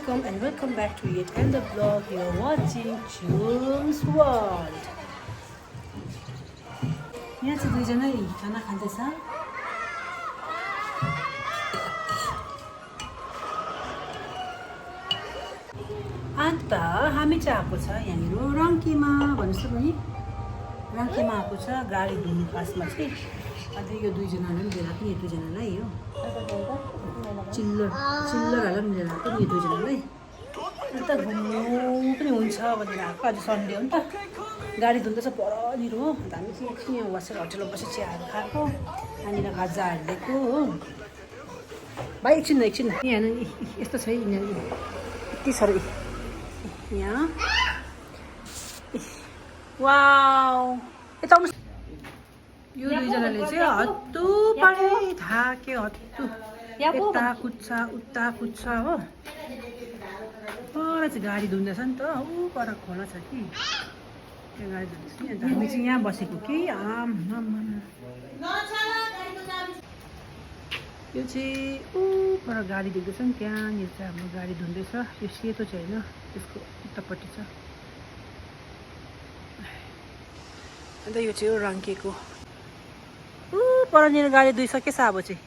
welcome back to yet another vlog. You're watching Chum's World. यहाँ चाहिँ दुईजना खाना खाँदैछ। अन्त हामी चाहिँ आएको छ यहाँनिर रङ्कीमा भन्नुहोस् त पनि रङ्कीमा आएको छ गाडी धुनु खासमा चाहिँ। अन्त यो दुईजनालाई पनि लिएर आएको यो दुईजनालाई हो चिल्लरहरूलाई पनि लिएर आएको यो दुईजनालाई। अन्त घुम्नु पनि हुन्छ भनेर आएको। आज सन्डे हो नि त गाडी धुँदैछ परनिर हो। अन्त हामी चाहिँ एकछिन यहाँ बसेर होटेलमा बसेर चियाहरू खाएको यहाँनिर खाजा हालिदिएको हो। भाइ एकछिन यहाँ यस्तो छ यिनीहरू यति साह्रो यहाँ वाउ यता आउनुहोस्। यो दुईजनाले चाहिँ हत्तु पारे थाक्यो हत्तु यता कुद्छ उता कुद्छ हो। पर चाहिँ गाडी धुँदैछ नि त ऊ पर खोला छ कि त्यो गाडी धुँदैछ नि। अन्त हामी चाहिँ यहाँ बसेको कि यो चाहिँ ऊ पर गाडी धुँदैछ नि त्यहाँनिर चाहिँ हाम्रो गाडी धुँदैछ। यो सेतो चाहिँ होइन त्यसको उतापट्टि छ। अन्त यो चाहिँ हो रङ्केको ऊ परनिर गाडी धुइसकेछ अब चाहिँ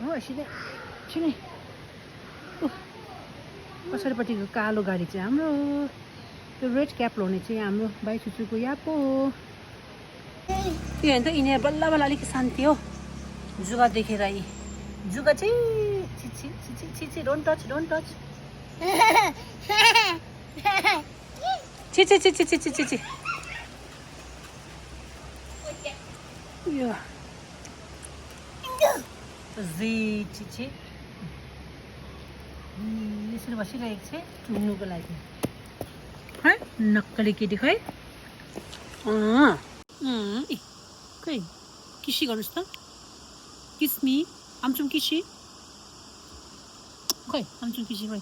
हो छिनै पछाडिपट्टिको कालो गाडी चाहिँ हाम्रो त्यो रेड क्याप लाउने चाहिँ हाम्रो भाइ चुचुको यापो त्यो होइन त यिनीहरू बल्ल बल्ल अलिक शान्ति हो। जुगा देखेर यी जुगा चाहिँ छिछि डोन्ट टच छि यो छिछि यसरी बसिरहेको छ घुम्नुको लागि है नक्कली केटी खै खै किसी गर्नुहोस् त किस्मी आमचुम किसी खै आमचुम किसी खै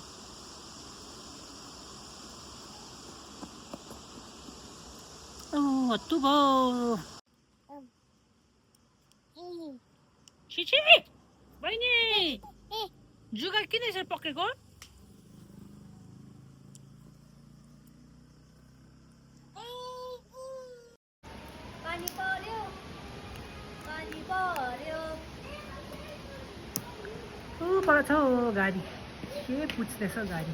हत्तु भयो छिछि बहिनी जुगा किन यसरी पक्रेको पानी पर्यो ऊ पर छ गाडी के पुछ्दैछ गाडी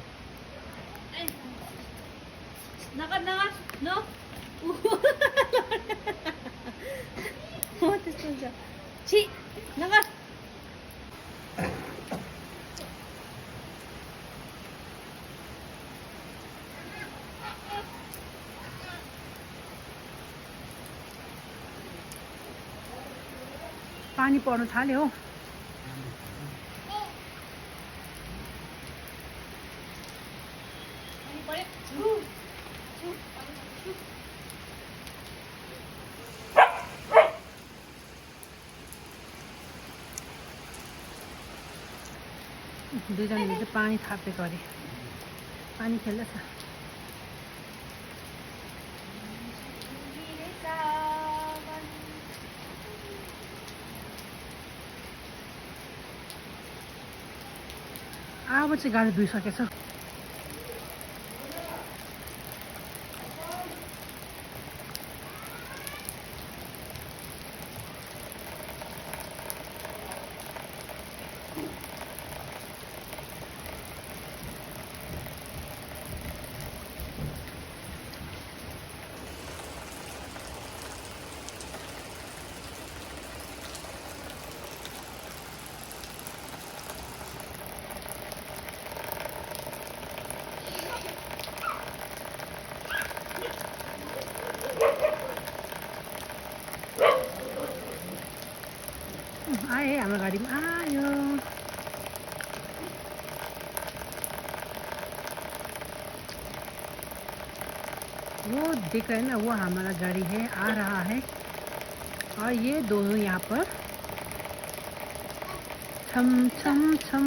त्यस्तो हुन्छ छि नगर पानी पर्नु थाल्यो हो। दुईजनाले चाहिँ पानी थापेको अरे पानी खेल्दैछ। अब चाहिँ गाडी धुइसकेछ। आए हाम्रो गाडीमा आयो वो दिख रहा है ना वो हमारा गाड़ी है आ रहा है और ये दोनों यहाँ पर छम छम छम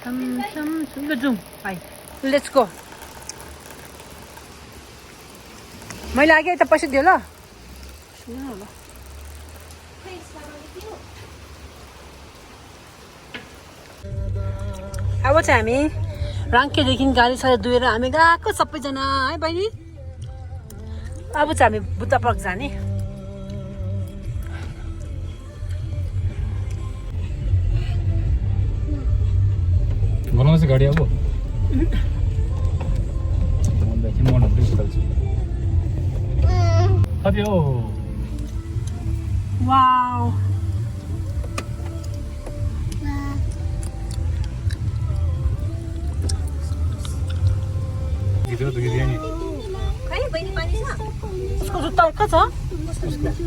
छम छम छम जूम आई लेट्स गो। मैले आगे त पैसा दियो ल सुन ल अब चाहिँ हामी राङ्केदेखि गाडी साडी दुएर हामी गएको सबैजना है बहिनी। अब चाहिँ हामी बुद्ध पार्क जाने। बनाउँछ गाडी अब कति हो वाउ गिदियो त गिदियो नि खै बहिनी पानी छ उसको जुत्ता कहाँ छ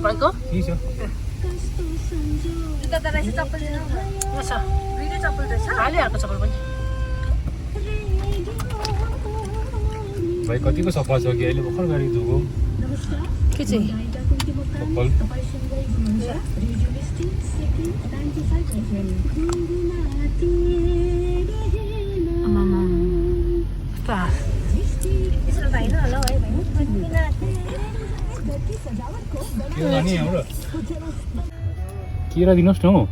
भाइको के छ जुत्ता त रहेछ चप्पल छ दुईटै चप्पल रहेछ हालिहाल्को चप्पल पनि भाइ कतिको सफा छ कि अहिले भर्खर गाडी धुको के चाहिँ चप्पल केरा दिनुहोस् न हौ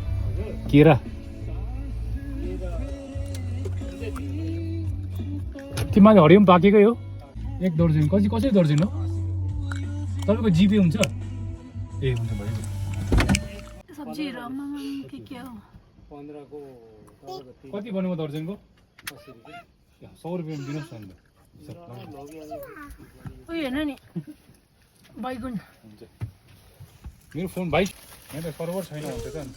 केरा त्यो माथि हरियो पनि पाकेकै हो 1 दर्जन कसरी दर्जन हो तपाईँको जिपे हुन्छ ए हुन्छ भाइ सब्जीहरू के हो 15 को कति बनेको दर्जनको 100 रुपियाँ दिनुहोस् न उयो हेर्न नि बैगुन हुन्छ मेरो फोन भाइ यहाँ त सर्भर छैन हुन्छ त अन्त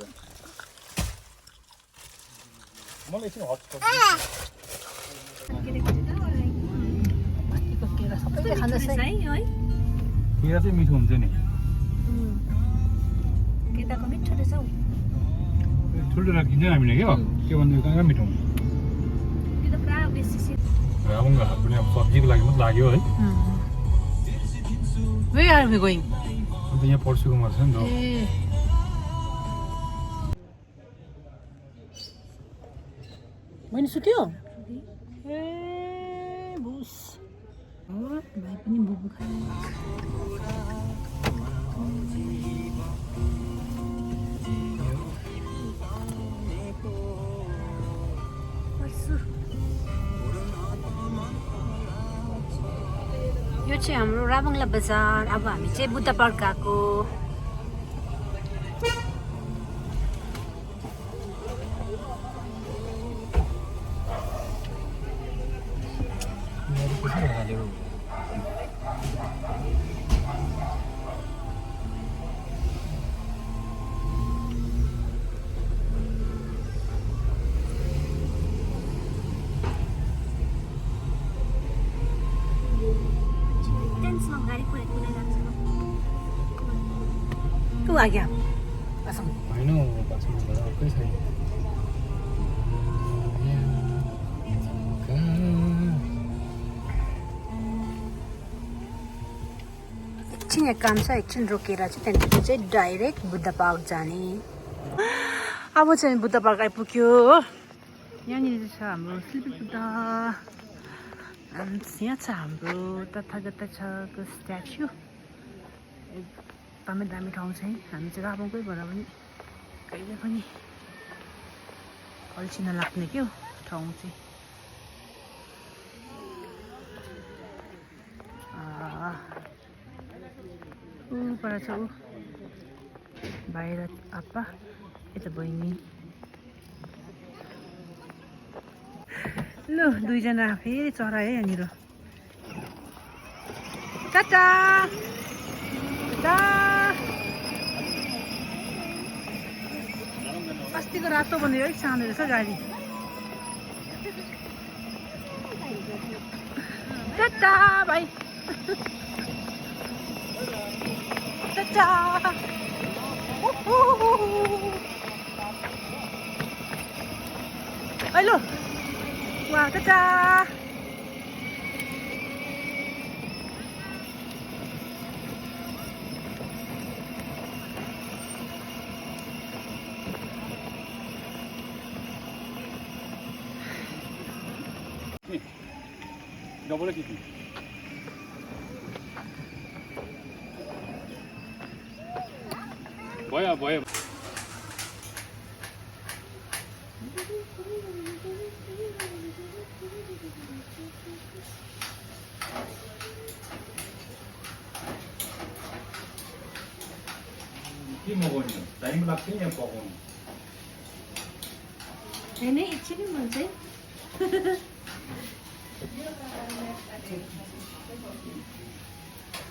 मलाई एकछिन हटस्पट सबैले खाँदैछ है केरा चाहिँ मिठो हुन्छ नि केटाको मिठो रहेछ हौ ठुल्ठुला किन्छ हामीले के के भन्दा कहाँ मिठो हुन्छ त्यो त प्रायः बेसी रामको हात पनि अब सब्जीको लागि मात्रै लाग्यो है Where are we going? अन्त यहाँ पर्सुको मर्छ नि त बहिनी सुत्यो ए बुस भाइ पनि बुबु खायो यो चाहिँ हाम्रो राबङ्ला बजार अब हामी चाहिँ बुद्ध पार्क गएको तू आ गया कसम होइन पाछौँ अर्कै छैन एकछिन यहाँ काम छ एकछिन रोकेर चाहिँ त्यहाँदेखि चाहिँ डाइरेक्ट बुद्ध पार्क जाने अब चाहिँ बुद्ध पार्क आइपुग्यो हो यहाँनिर छ हाम्रो स्लिपी बुद्ध यहाँ छ हाम्रो तथागत छको स्ट्याचु एकदमै दामी ठाउँ छ है हामी चाहिँ राबङकै भएर पनि कहिले पनि अल्छी नलाग्ने के हो ठाउँ चाहिँ ऊ पर छ ऊ बाहिर आप्पा यता बहिनी ल दुईजना फेरि चरायो है यहाँनिर टाटा अस्तिको रातो भनेर अलिक सानो रहेछ गाडी टाटा भाइ टाटा हेलो वा टाटा डबल किती भयो के मगाउने टाइम लाग्छ यहाँ पकाउनु हैन एकछिन म चाहिँ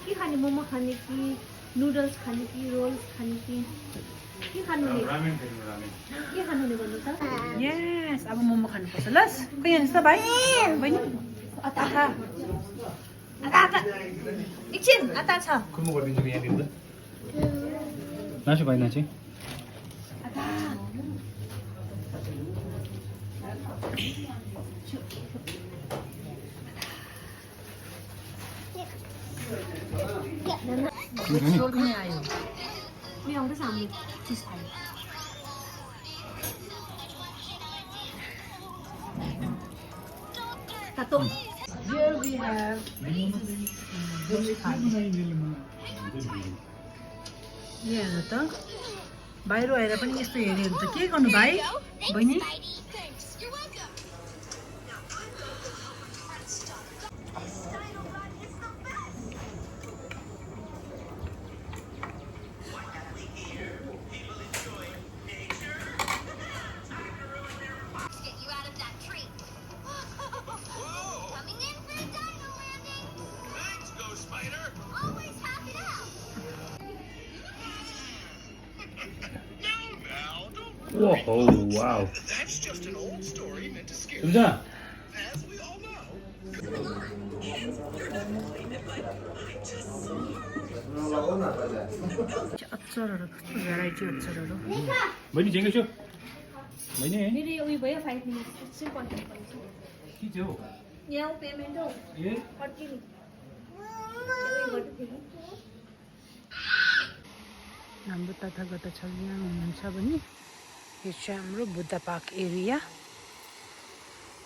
के खाने मोमो खाने कि नुडल्स खाने कि रोल्स खाने कि के खानु नि रामेन खानु रामेन के खानु नि भन्नु त यस अब मोमो खानु पर्छ लस के हेर्नुस् त भाइ बहिनी अता खा अता एकछिन अता छ कुमो गरिदिन्छु यहाँ दिनु त नाछु भाइ नाछु अता रोल पनि आयो नि आउँदैछ हाम्रो चिज खायो तातो here we have यहाँ हेर्नु त बाहिर आएर पनि यस्तो हेऱ्यो भने त के गर्नु भाइ बहिनी Whoa, wow. That's just an old story meant to scare you, सुन्छ as we all know. अचारहरू कस्तो भेराइटी अचारहरू बहिनी जेङ्गे छु बहिनी मेरो यो उयो भयो 5 मिनट एकछिन कन्ट्याक्ट गर्छु के थियो यहाँ पेमेन्ट हो ए फर्किनु हाम्रो तथागत छ यहाँ हुनुहुन्छ भने यो चाहिँ हाम्रो बुद्ध पार्क एरिया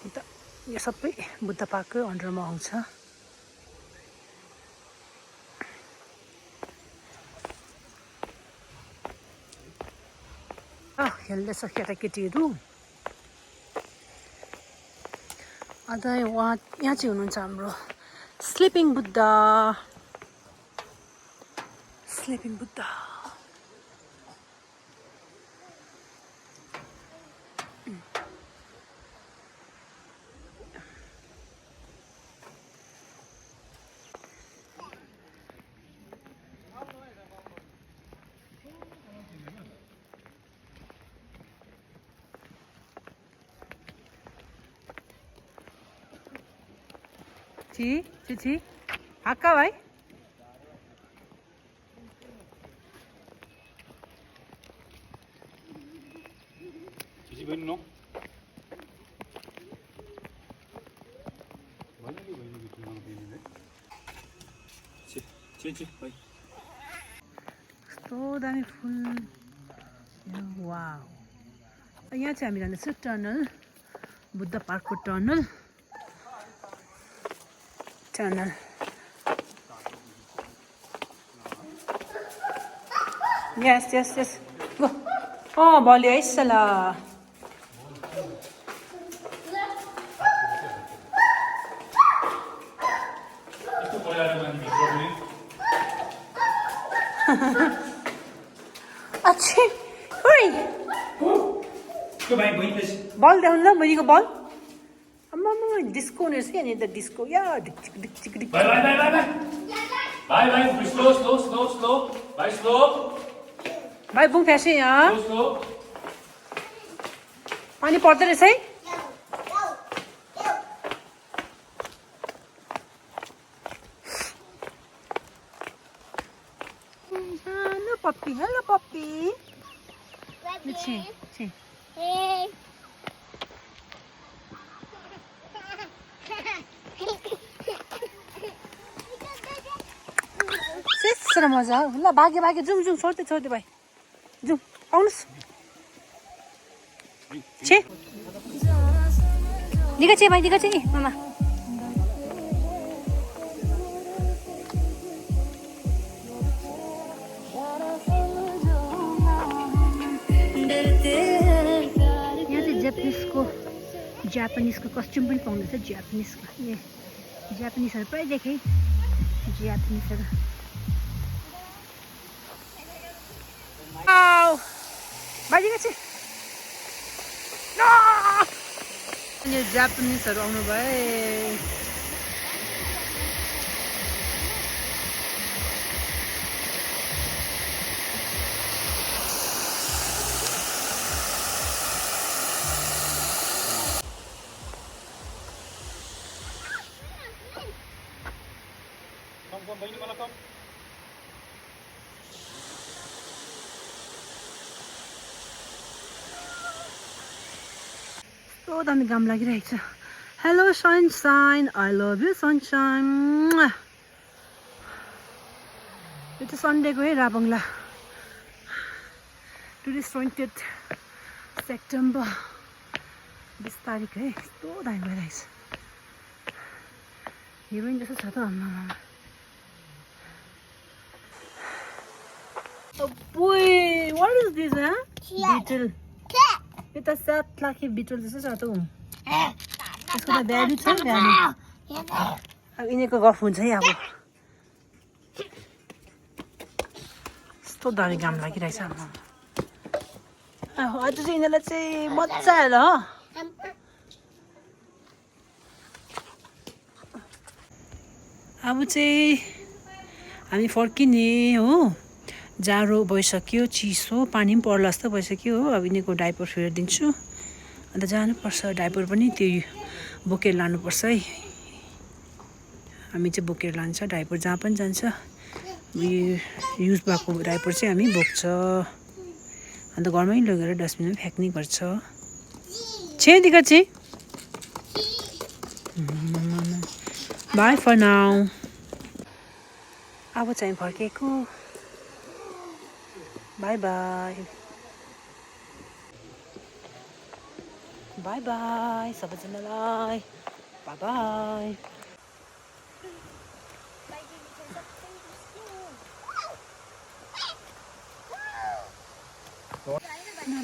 अन्त यो सबै बुद्ध पार्ककै अन्डरमा आउँछ खेल्दैछ केटाकेटीहरू अन्त यहाँ चाहिँ हुनुहुन्छ हाम्रो स्लिपिङ बुद्ध ची अक्का भाइ चिची बहिनी नो कस्तो दामी फुल वाउ यहाँ चाहिँ हामी जाँदैछौँ tunnel Buddha पार्कको tunnel yes go oh bali aisala अच्छे ओइ के भाइ बहिनी बल ल्याउनु ल बहिनीको बल अम्मा डिस्को रहेछ नि त डिस्को या ढिक भाइ स्लो भाइ स्लो भाइ बुङ फ्यासे यहाँ पानी पर्दो रहेछ है हेलो पप्पी छी र मजा ल भागे जाउँ छोड्दै भाइ जाउँ आउनुहोस् छे दिखा चाहिँ भाइ दिखा चाहिँ मामा यहाँ चाहिँ जापानिजको कस्ट्युम पनि पाउँदैछ जापानिजहरू पुरै देखेँ जापानिजहरू Wow! बाहिर छि नो यो जापानिजहरु आउनु भए Kom, bhai wala kom. So दामी घाम लागिरहेको छ hello sunshine I love you sunshine यो चाहिँ सन्डेको है राबङला टुरिस्ट वान्टेड सेप्टेम्बर 20 तारिक है यस्तो दामी भइरहेको छ हिरोइन जस्तो छ त आम्मामा Boy, what is this, huh? Beetle. It's a sad lucky beetle. This is a tomb. It's got a daddy too, daddy. I'm in a go off with him. Still darling, I'm like it. I said, I just in let's say, what's that, huh? I would say, I'm for kidney, oh. जाडो भइसक्यो चिसो पानी पनि पर्ला जस्तो भइसक्यो हो अब यिनीको डाइपर फेरिदिन्छु अन्त जानुपर्छ डाइपर पनि त्यो बोकेर लानुपर्छ है हामी चाहिँ बोकेर लान्छ डाइपर जहाँ पनि जान्छ युज भएको डाइपर चाहिँ हामी बोक्छ अन्त घरमै लगेर डस्टबिनमा फ्याक्ने गर्छ छेदिका चाहिँ बाई फर नाउ अब चाहिँ फर्केको Bye bye. Bye bye. Sabajanalai. Bye bye.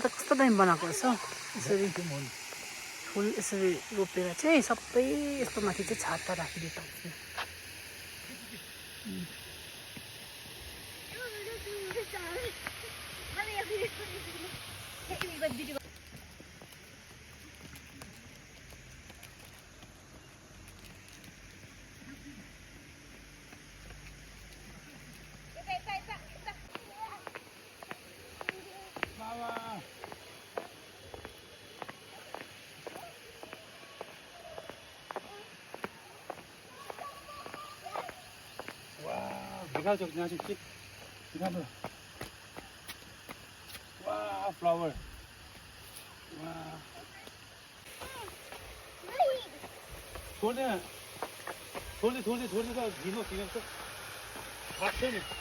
त कस्तो दामी बनाएको रहेछ यसरी फुल यसरी रोपेर चाहिँ सबै यस्तो माथि चाहिँ छाता राखिदिएको हुन्छ दिखाओ जो यहाँ से चिप दिखाओ वाह फ्लावर वाह छोड़ दे तो घिनो तो खाते नहीं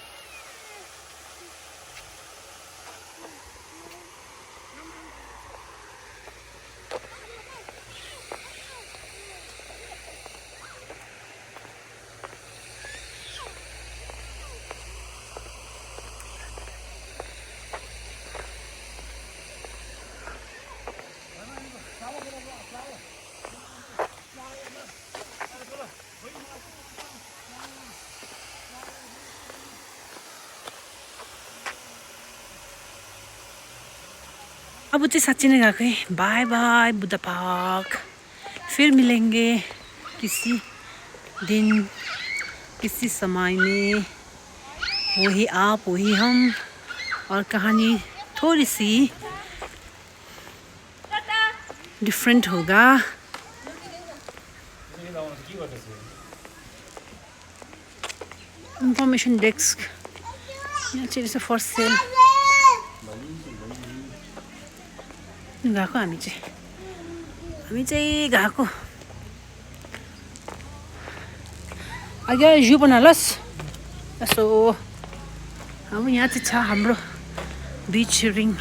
अब चाहिँ साँच्चै नै गएको है बाय बाय बुद्ध पार्क फिर मिलेंगे किसी दिन किसी समय में वही आप वही हम और कहानी थोड़ी सी डिफरेंट होगा इंफॉर्मेशन डेस्क यहाँ चाहिँ फर सेल गएको हामी चाहिँ गएको अघि जू बनालोस् यसो अब यहाँ चाहिँ छ हाम्रो बीच रिङ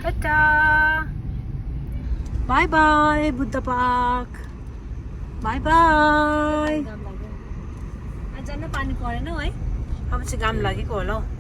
टाटा bye bye Buddha park bye bye आज जान पानी परेन है अब चाहिँ घाम लागेको होला हौ